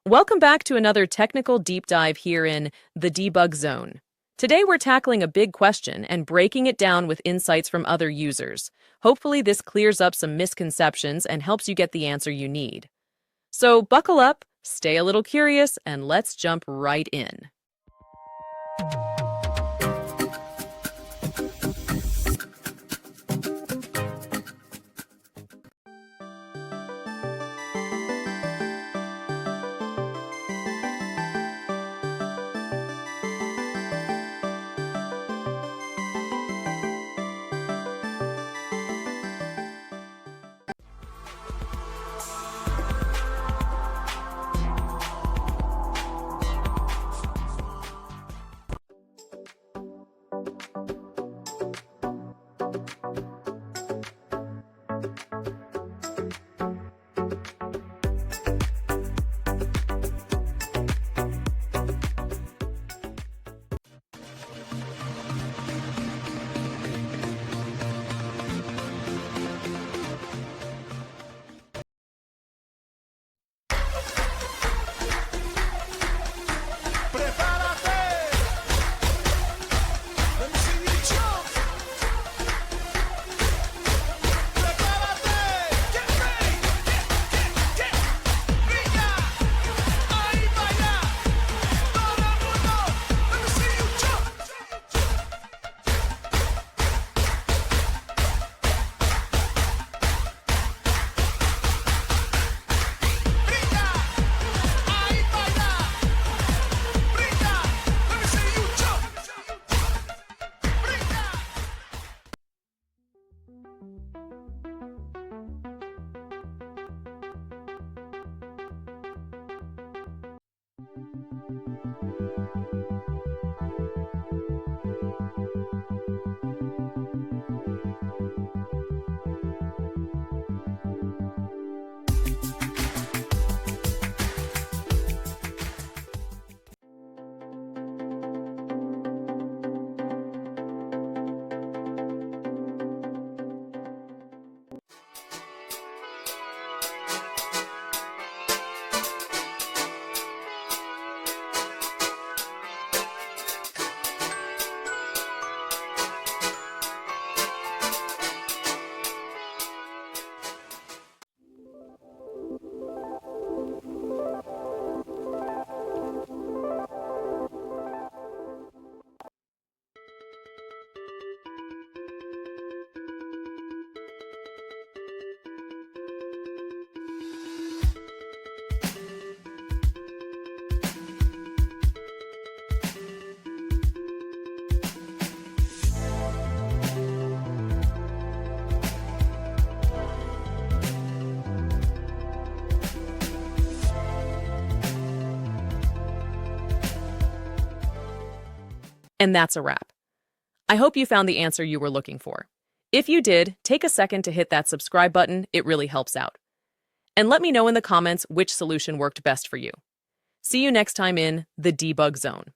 Welcome back to another technical deep dive here in the debug zone. Today we're tackling a big question and breaking it down with insights from other users. Hopefully this clears up some misconceptions and helps you get the answer you need. So buckle up, stay a little curious, and let's jump right in. And that's a wrap. I hope you found the answer you were looking for. If you did, take a second to hit that subscribe button. It really helps out. And let me know in the comments which solution worked best for you. See you next time in the debug zone.